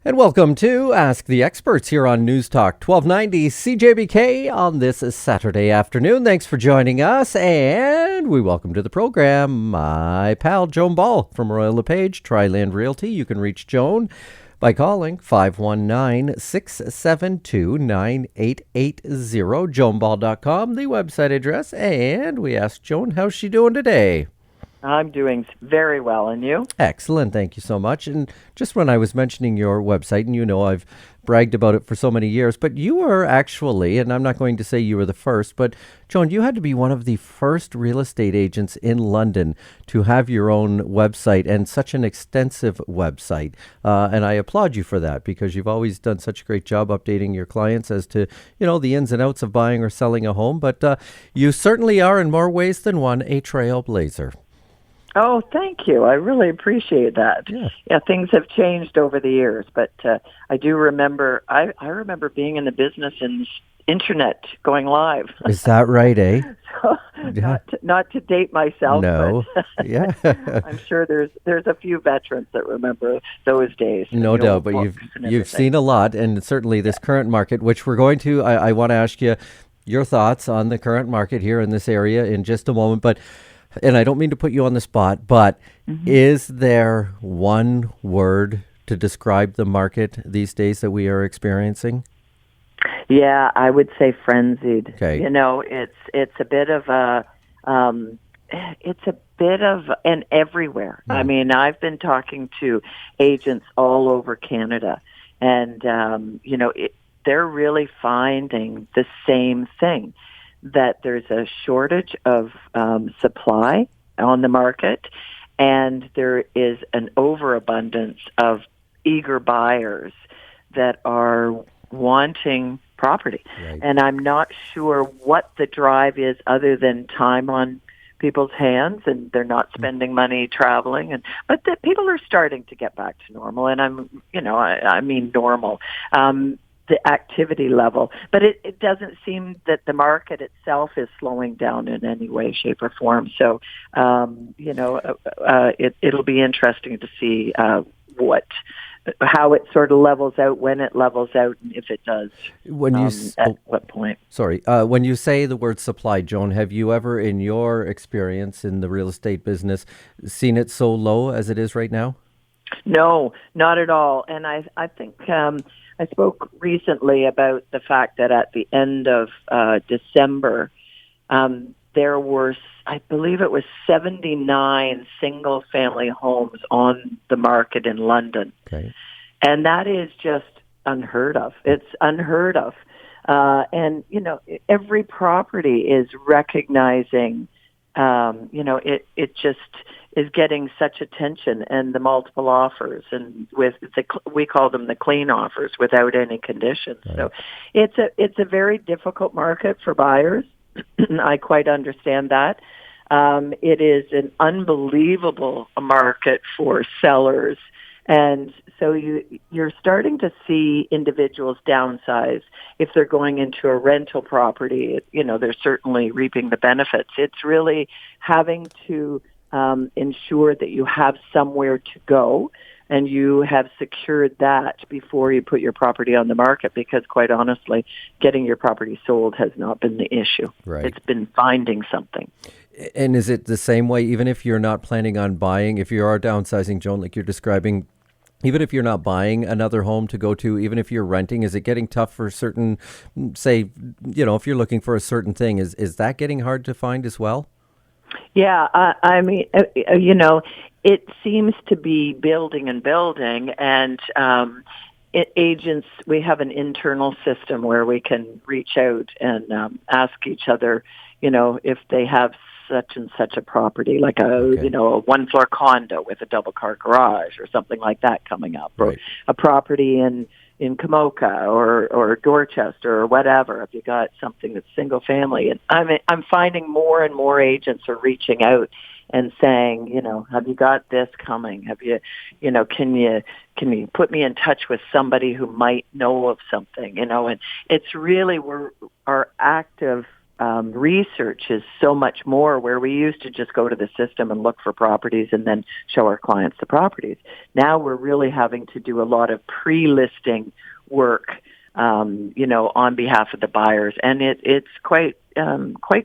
And welcome to Ask the Experts here on Newstalk 1290 CJBK on this Saturday afternoon. Thanks for joining us, and we welcome to the program my pal Joan Ball from Royal LePage, Triland Realty. You can reach Joan by calling 519-672-9880, joanball.com, the website address. And we asked Joan, how's she doing today? I'm doing very well, and you? Excellent, thank you so much. And just when I was mentioning your website, and you know I've bragged about it for so many years, but you were actually, and I'm not going to say you were the first, but Joan, you had to be one of the first real estate agents in London to have your own website, and such an extensive website. And I applaud you for that, because you've always done such a great job updating your clients as to, the ins and outs of buying or selling a home. But you certainly are, in more ways than one, a trailblazer. Oh, thank you. I really appreciate that. Yeah, things have changed over the years, but I do remember, I remember being in the business and internet going live. Is that right, eh? So, Yeah. not to date myself, No. but Yeah. I'm sure there's a few veterans that remember those days. No doubt, but you've seen a lot, and certainly this current market, which we're going to, I want to ask you your thoughts on the current market here in this area in just a moment, and I don't mean to put you on the spot, but is there one word to describe the market these days that we are experiencing? Yeah, I would say frenzied. Okay. It's a bit of an everywhere. I mean, I've been talking to agents all over Canada, and they're really finding the same thing, that there's a shortage of supply on the market, and there is an overabundance of eager buyers that are wanting property. Right. And I'm not sure what the drive is other than time on people's hands, and they're not spending money traveling, but the people are starting to get back to normal, and I mean normal. The activity level, but it doesn't seem that the market itself is slowing down in any way, shape, or form. So, it'll be interesting to see how it sort of levels out, when it levels out, and if it does, at what point. Sorry. When you say the word supply, Joan, have you ever, in your experience in the real estate business, seen it so low as it is right now? No, not at all. And I think I spoke recently about the fact that at the end of December, there were, I believe it was 79 single-family homes on the market in London. Okay. And that is just unheard of. It's unheard of. And, every property is recognizing, it just is getting such attention, and the multiple offers, and we call them the clean offers without any conditions. Right. So it's a very difficult market for buyers. I quite understand that. It is an unbelievable market for sellers, and so you're starting to see individuals downsize. If they're going into a rental property, they're certainly reaping the benefits. It's really having to ensure that you have somewhere to go, and you have secured that before you put your property on the market, because quite honestly, getting your property sold has not been the issue. Right. It's been finding something. And is it the same way, even if you're not planning on buying, if you are downsizing, Joan, like you're describing, even if you're not buying another home to go to, even if you're renting, is it getting tough for certain, say, if you're looking for a certain thing, is that getting hard to find as well? Yeah, I mean, it seems to be building and building, and agents, we have an internal system where we can reach out and ask each other, if they have such and such a property, like a one-floor condo with a double-car garage or something like that coming up, right. Or a property in Kamoka or Dorchester or whatever, if you got something that's single family. And I'm finding more and more agents are reaching out and saying, have you got this coming? Have you, can you put me in touch with somebody who might know of something, and it's really, our active research is so much more, where we used to just go to the system and look for properties and then show our clients the properties. Now we're really having to do a lot of pre-listing work, on behalf of the buyers, and it's quite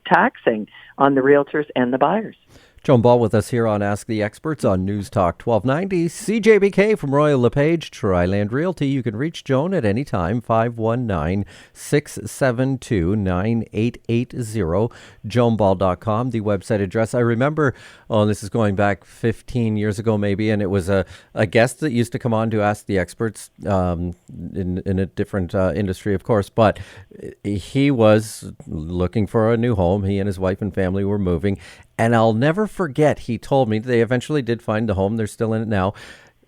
taxing on the realtors and the buyers. Joan Ball with us here on Ask the Experts on News Talk 1290. CJBK from Royal LePage, Triland Realty. You can reach Joan at any time, 519-672-9880, joanball.com, the website address. I remember, this is going back 15 years ago maybe, and it was a guest that used to come on to Ask the Experts in a different industry, of course, but he was looking for a new home. He and his wife and family were moving. And I'll never forget, he told me they eventually did find the home. They're still in it now.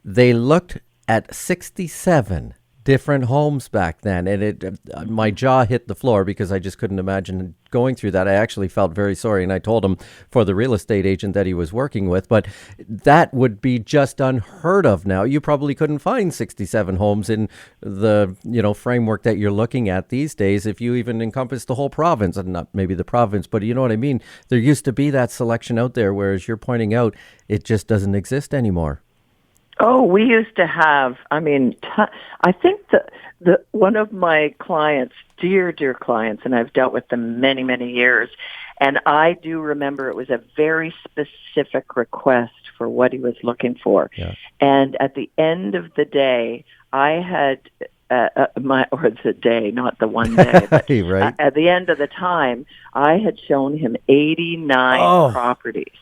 They looked at 67 different homes back then. And my jaw hit the floor because I just couldn't imagine going through that. I actually felt very sorry. And I told him for the real estate agent that he was working with. But that would be just unheard of now. You probably couldn't find 67 homes in the framework that you're looking at these days if you even encompass the whole province. And not maybe the province, but you know what I mean? There used to be that selection out there, whereas you're pointing out it just doesn't exist anymore. Oh, we used to have, I think the one of my clients, dear clients, and I've dealt with them many, many years, and I do remember it was a very specific request for what he was looking for. Yeah. And at the end of the day, I had or the day, not the one day, but right. At the end of the time, I had shown him 89 properties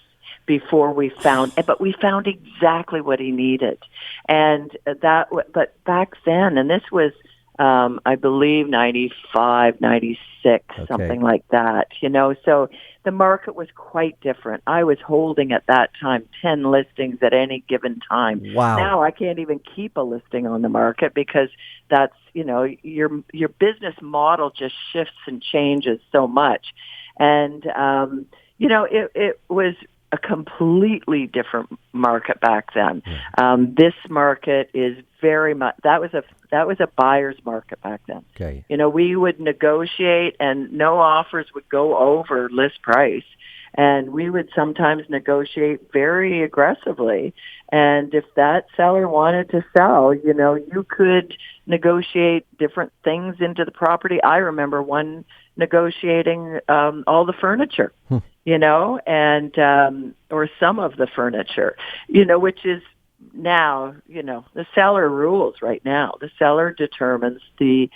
before we found exactly what he needed. But back then, and this was, I believe 95, 96, something like that, so the market was quite different. I was holding at that time 10 listings at any given time. Wow. Now I can't even keep a listing on the market because that's, your business model just shifts and changes so much. And, it was a completely different market back then. This market is very much, that was a buyer's market back then. Okay. We would negotiate and no offers would go over list price. And we would sometimes negotiate very aggressively. And if that seller wanted to sell, you could negotiate different things into the property. I remember one negotiating all the furniture, and or some of the furniture, which is now, the seller rules right now. The seller determines the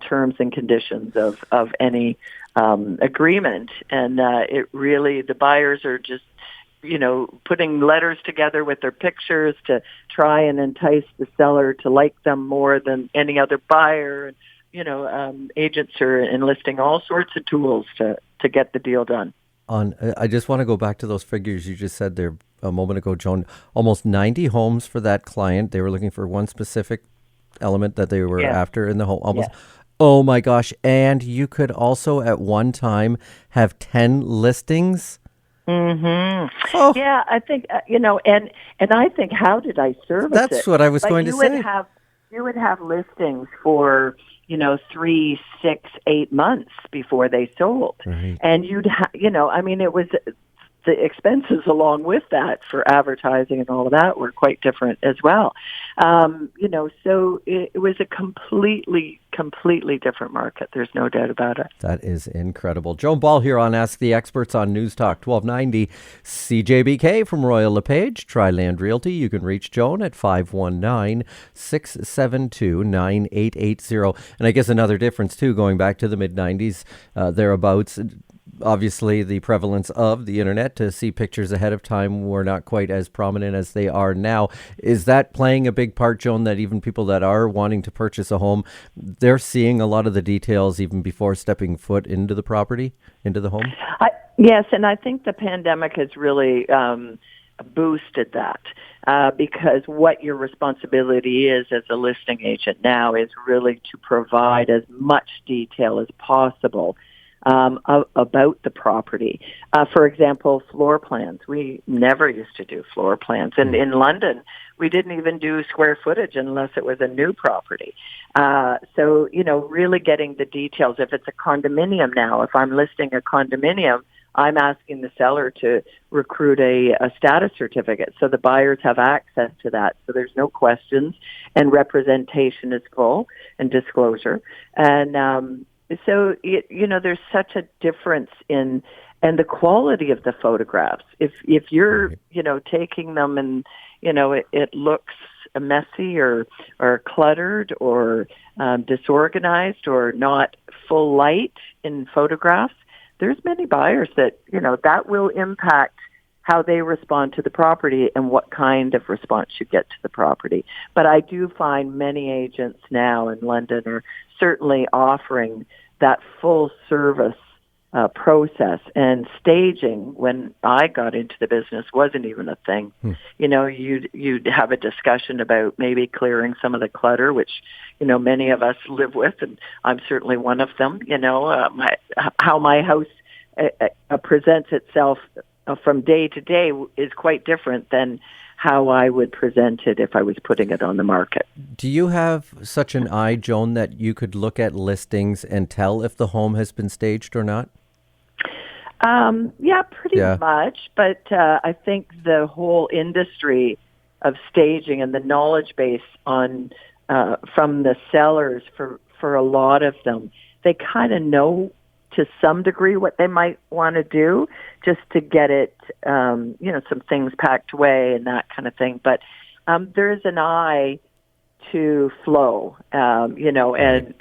terms and conditions of any agreement. And the buyers are just, putting letters together with their pictures to try and entice the seller to like them more than any other buyer. And, agents are enlisting all sorts of tools to get the deal done. I just want to go back to those figures you just said there a moment ago, Joan. Almost 90 homes for that client. They were looking for one specific element that they were after in the home. Almost. Yeah. Oh my gosh. And you could also at one time have 10 listings. Mm-hmm. Oh. Yeah, I think, and I think, how did I service it? That's what I was going to say. You would have listings for, 3, 6, 8 months before they sold. Right. And you'd it was the expenses along with that for advertising and all of that were quite different as well. So it was a completely different market. There's no doubt about it. That is incredible. Joan Ball here on Ask the Experts on News Talk 1290. CJBK from Royal LePage, Triland Realty. You can reach Joan at 519-672-9880. And I guess another difference, too, going back to the mid-90s, thereabouts, obviously the prevalence of the internet to see pictures ahead of time were not quite as prominent as they are now. Is that playing a big part, Joan, that even people that are wanting to purchase a home, they're seeing a lot of the details even before stepping foot into the property, into the home? Yes, and I think the pandemic has really boosted that because what your responsibility is as a listing agent now is really to provide as much detail as possible about the property. For example, floor plans. We never used to do floor plans. And in London, we didn't even do square footage unless it was a new property. So, really getting the details. If it's a condominium now, if I'm listing a condominium, I'm asking the seller to recruit a status certificate so the buyers have access to that. So there's no questions and representation is full and disclosure. And so, there's such a difference in and the quality of the photographs. If you're, taking them and, it looks messy or cluttered or disorganized or not full light in photographs, there's many buyers that, that will impact how they respond to the property and what kind of response you get to the property. But I do find many agents now in London are certainly offering that full service process, and staging when I got into the business wasn't even a thing. You'd have a discussion about maybe clearing some of the clutter, which, many of us live with, and I'm certainly one of them. How my house presents itself from day to day is quite different than how I would present it if I was putting it on the market. Do you have such an eye, Joan, that you could look at listings and tell if the home has been staged or not? Yeah, pretty much. But I think the whole industry of staging and the knowledge base on from the sellers for a lot of them, they kind of know to some degree what they might want to do just to get it, some things packed away and that kind of thing. But there's an eye to flow, and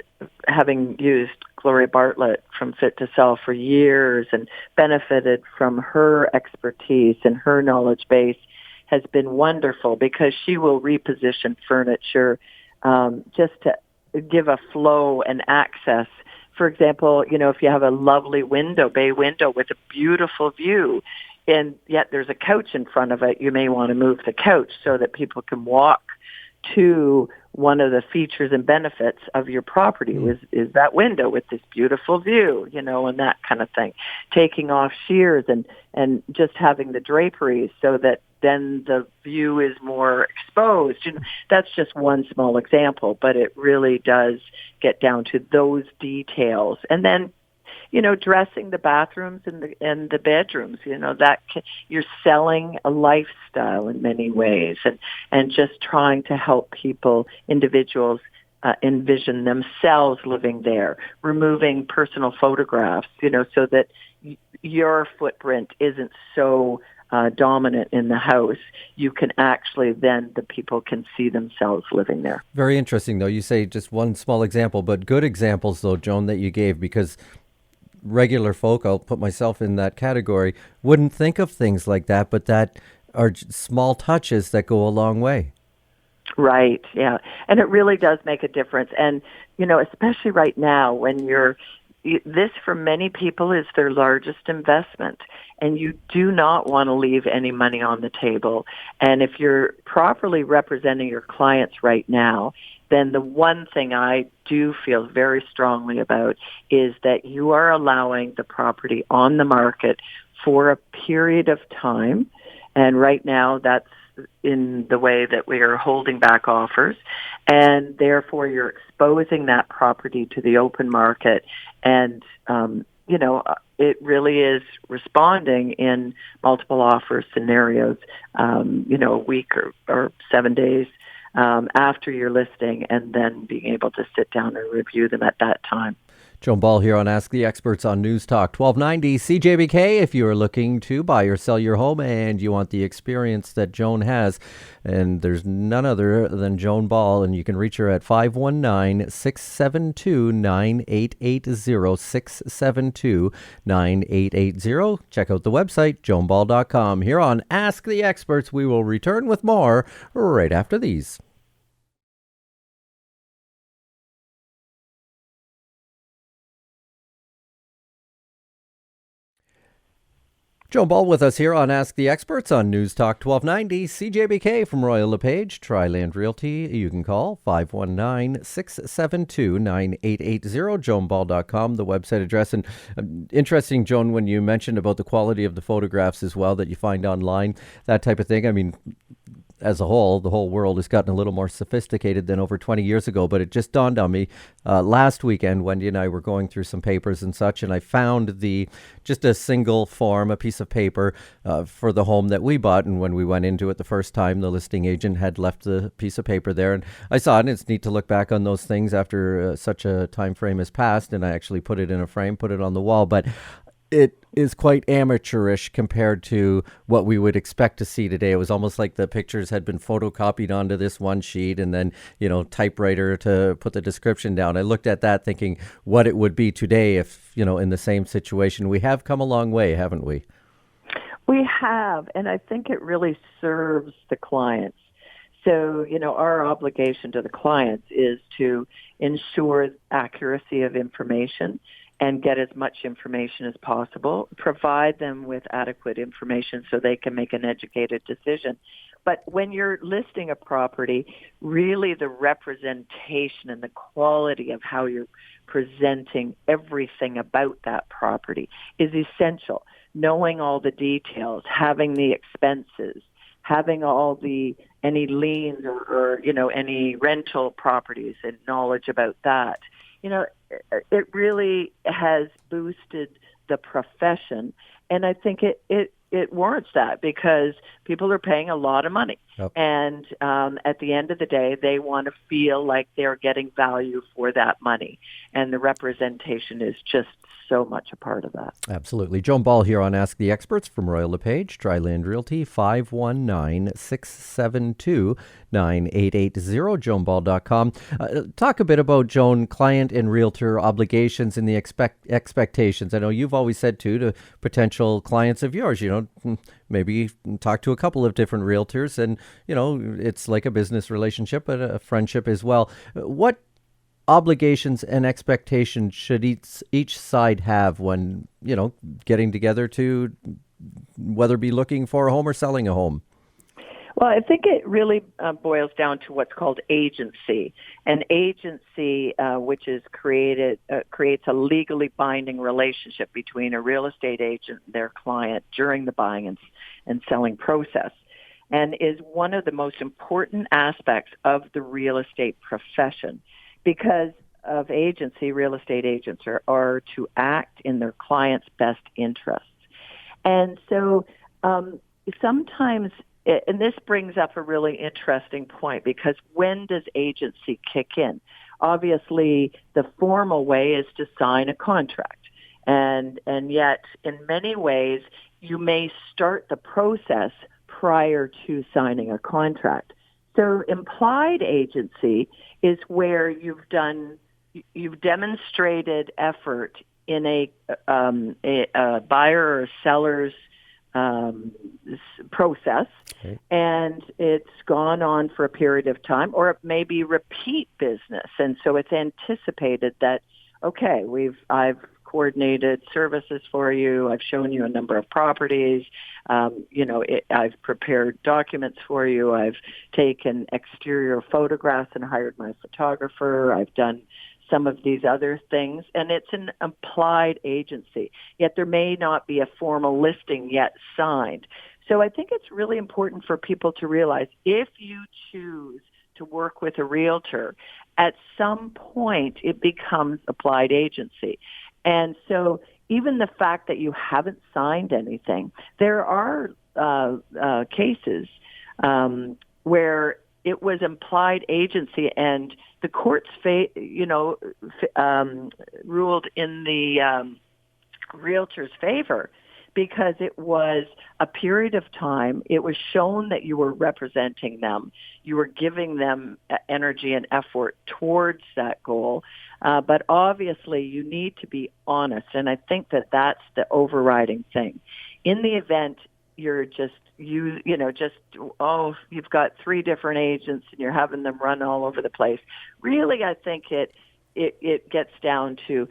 having used Gloria Bartlett from Fit to Sell for years and benefited from her expertise and her knowledge base has been wonderful because she will reposition furniture just to give a flow and access. For example, if you have a lovely bay window with a beautiful view, and yet there's a couch in front of it, you may want to move the couch so that people can walk to one of the features and benefits of your property is that window with this beautiful view, and that kind of thing. Taking off sheers and just having the draperies so that then the view is more exposed. That's just one small example, but it really does get down to those details. And then, dressing the bathrooms and the bedrooms, you're selling a lifestyle in many ways, and just trying to help people, individuals, envision themselves living there, removing personal photographs, so that your footprint isn't so dominant in the house. You can actually then the people can see themselves living there. Very interesting, though. You say just one small example, but good examples, though, Joan, that you gave, because regular folk, I'll put myself in that category, wouldn't think of things like that, but that are small touches that go a long way. Right, yeah. And it really does make a difference. And, especially right now when this for many people is their largest investment, and you do not want to leave any money on the table. And if you're properly representing your clients right now, then the one thing I do feel very strongly about is that you are allowing the property on the market for a period of time. And right now that's in the way that we are holding back offers. And therefore you're exposing that property to the open market. And, it really is responding in multiple offer scenarios, a week or 7 days after your listing, and then being able to sit down and review them at that time. Joan Ball here on Ask the Experts on Newstalk 1290 CJBK. If you are looking to buy or sell your home and you want the experience that Joan has, and there's none other than Joan Ball, and you can reach her at 519-672-9880, 672-9880. Check out the website, joanball.com. Here on Ask the Experts, we will return with more right after these. Joan Ball with us here on Ask the Experts on Newstalk 1290, CJBK from Royal LePage, Tri-Land Realty. You can call 519-672-9880, joanball.com, the website address. And interesting, Joan, when you mentioned about the quality of the photographs as well that you find online, that type of thing. I mean, as a whole, the whole world has gotten a little more sophisticated than over 20 years ago, but it just dawned on me last weekend, Wendy and I were going through some papers and such, and I found just a single form, a piece of paper for the home that we bought, and when we went into it the first time, the listing agent had left the piece of paper there, and I saw it, and it's neat to look back on those things after such a time frame has passed, and I actually put it in a frame, put it on the wall, but it is quite amateurish compared to what we would expect to see today. It was almost like the pictures had been photocopied onto this one sheet and then, typewriter to put the description down. I looked at that thinking what it would be today if, in the same situation. We have come a long way, haven't we? We have, and I think it really serves the clients. So, our obligation to the clients is to ensure accuracy of information and get as much information as possible, provide them with adequate information so they can make an educated decision. But when you're listing a property, really the representation and the quality of how you're presenting everything about that property is essential. Knowing all the details, having the expenses, having any liens or any rental properties and knowledge about that. It really has boosted the profession, and I think it warrants that because people are paying a lot of money. Yep. And at the end of the day, they want to feel like they're getting value for that money, and the representation is just so much a part of that. Absolutely. Joan Ball here on Ask the Experts from Royal LePage, Tri-Land Realty, 519-672-9880, joanball.com. Talk a bit about, Joan, client and realtor obligations and the expectations. I know you've always said, too, to potential clients of yours, maybe talk to a couple of different realtors and, it's like a business relationship, but a friendship as well. What obligations and expectations should each side have when, getting together to whether be looking for a home or selling a home? Well, I think it really boils down to what's called agency. An agency, which is creates a legally binding relationship between a real estate agent and their client during the buying and selling process, and is one of the most important aspects of the real estate profession. Because of agency, real estate agents are to act in their client's best interests. And so sometimes, and this brings up a really interesting point, because when does agency kick in? Obviously, the formal way is to sign a contract. And yet, in many ways, you may start the process prior to signing a contract. So implied agency is where you've demonstrated effort in a buyer or seller's process, okay, and it's gone on for a period of time, or it may be repeat business, and so it's anticipated that, okay, I've coordinated services for you. I've shown you a number of properties. I've prepared documents for you. I've taken exterior photographs and hired my photographer. I've done some of these other things, and it's an implied agency. Yet there may not be a formal listing yet signed. So I think it's really important for people to realize if you choose to work with a realtor, at some point it becomes applied agency. And so even the fact that you haven't signed anything, there are cases where it was implied agency and the courts ruled in the realtor's favor because it was a period of time. It was shown that you were representing them. You were giving them energy and effort towards that goal. But obviously, you need to be honest, and I think that that's the overriding thing. In the event you're you've got 3 different agents and you're having them run all over the place. Really, I think it gets down to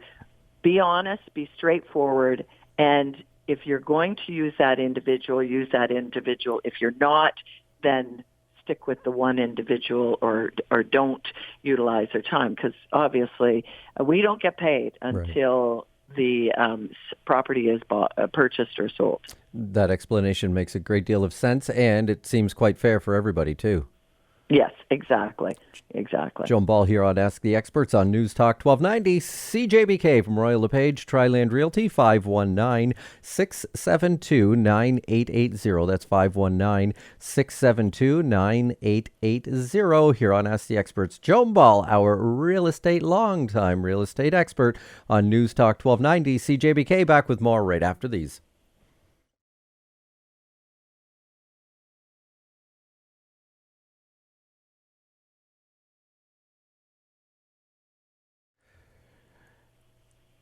be honest, be straightforward, and if you're going to use that individual, use that individual. If you're not, then stick with the one individual or don't utilize their time, because obviously we don't get paid until the property is purchased or sold. That explanation makes a great deal of sense, and it seems quite fair for everybody, too. Yes, exactly. Joan Ball here on Ask the Experts on News Talk 1290. CJBK from Royal LePage, Triland Realty, 519-672-9880. That's 519-672-9880 here on Ask the Experts. Joan Ball, our longtime real estate expert on News Talk 1290. CJBK back with more right after these.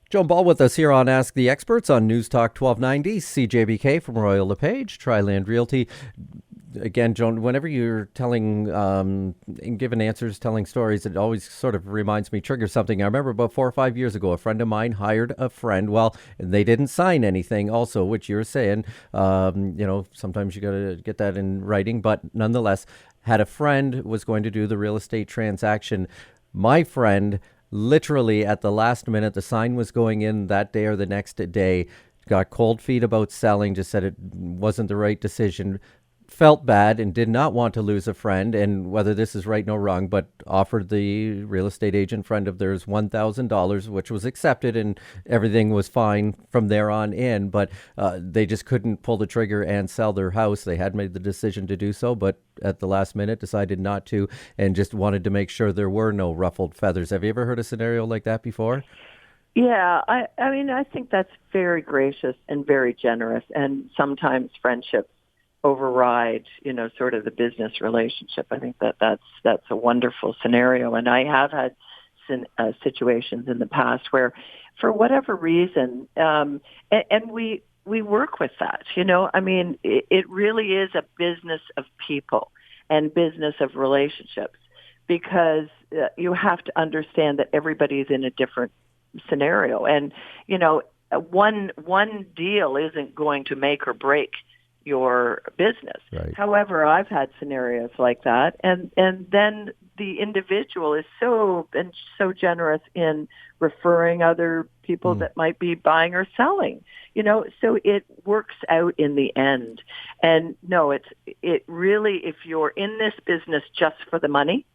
Joan Ball with us here on Ask the Experts on News Talk 1290, CJBK from Royal LePage, Triland Realty. Again, Joan, whenever you're telling, giving answers, telling stories, it always sort of reminds me, triggers something. I remember about 4 or 5 years ago, a friend of mine hired a friend. Well, they didn't sign anything also, which you're saying, sometimes you got to get that in writing, but nonetheless, had a friend was going to do the real estate transaction. My friend, literally at the last minute, the sign was going in that day or the next day, got cold feet about selling, just said it wasn't the right decision, felt bad and did not want to lose a friend, and whether this is right or wrong, but offered the real estate agent friend of theirs $1,000, which was accepted, and everything was fine from there on in. But they just couldn't pull the trigger and sell their house. They had made the decision to do so, but at the last minute decided not to, and just wanted to make sure there were no ruffled feathers. Have you ever heard a scenario like that before? Yeah, I mean, I think that's very gracious and very generous, and sometimes friendships override, sort of the business relationship. I think that's a wonderful scenario, and I have had situations in the past where, for whatever reason, and we work with that. I mean, it really is a business of people and business of relationships, because you have to understand that everybody's in a different scenario, and one deal isn't going to make or break your business. Right. However, I've had scenarios like that, and then the individual is so generous in referring other people that might be buying or selling. So it works out in the end. And no, it really, if you're in this business just for the money,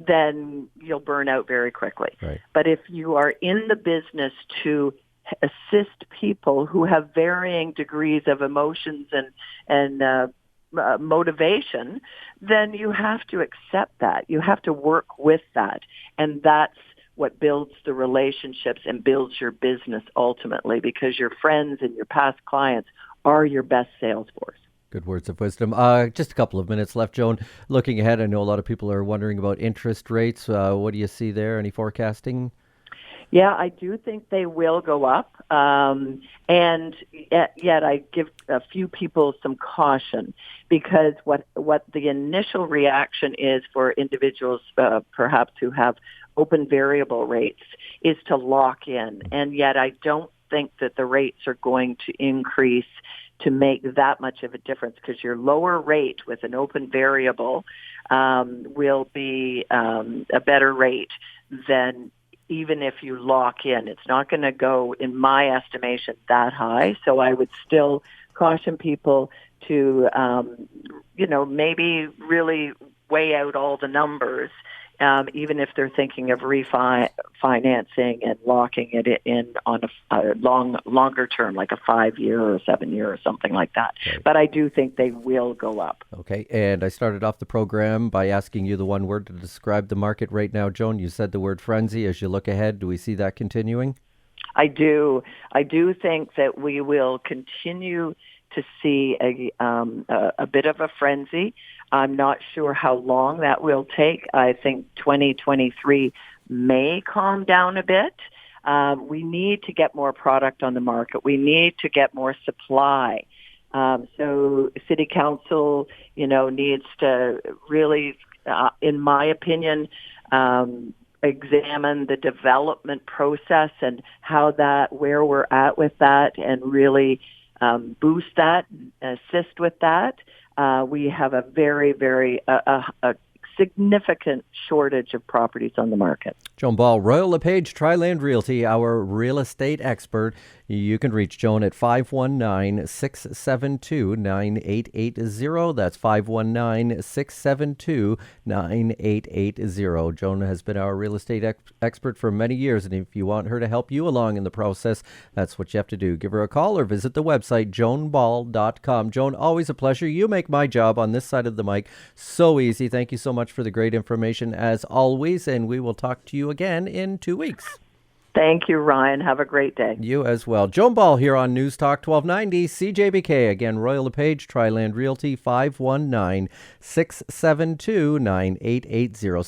then you'll burn out very quickly. Right. But if you are in the business to assist people who have varying degrees of emotions and motivation, then you have to accept that. You have to work with that. And that's what builds the relationships and builds your business ultimately, because your friends and your past clients are your best sales force. Good words of wisdom. Just a couple of minutes left, Joan. Looking ahead, I know a lot of people are wondering about interest rates. What do you see there? Any forecasting? Yeah, I do think they will go up, and yet I give a few people some caution, because what the initial reaction is for individuals perhaps who have open variable rates is to lock in, and yet I don't think that the rates are going to increase to make that much of a difference, because your lower rate with an open variable will be a better rate than even if you lock in. It's not going to go, in my estimation, that high. So I would still caution people to, maybe really weigh out all the numbers, even if they're thinking of refinancing and locking it in on a longer term, like a 5-year or 7-year or something like that. Okay. But I do think they will go up. Okay, and I started off the program by asking you the one word to describe the market right now, Joan. You said the word frenzy. As you look ahead, do we see that continuing? I do. I do think that we will continue to see a bit of a frenzy. I'm not sure how long that will take. I think 2023 may calm down a bit. We need to get more product on the market. We need to get more supply. So City Council, needs to really, in my opinion, examine the development process and where we're at with that, and really boost that, assist with that. We have a very, very a significant shortage of properties on the market. Joan Ball, Royal LePage Tri-Land Realty, our real estate expert. You can reach Joan at 519-672-9880. That's 519-672-9880. Joan has been our real estate expert for many years, and if you want her to help you along in the process, that's what you have to do. Give her a call or visit the website, joanball.com. Joan, always a pleasure. You make my job on this side of the mic so easy. Thank you so much for the great information as always, and we will talk to you again in 2 weeks. Thank you, Ryan. Have a great day. You as well. Joan Ball here on Newstalk 1290 CJBK. Again, Royal LePage Tri-Land Realty, 519-672-9880.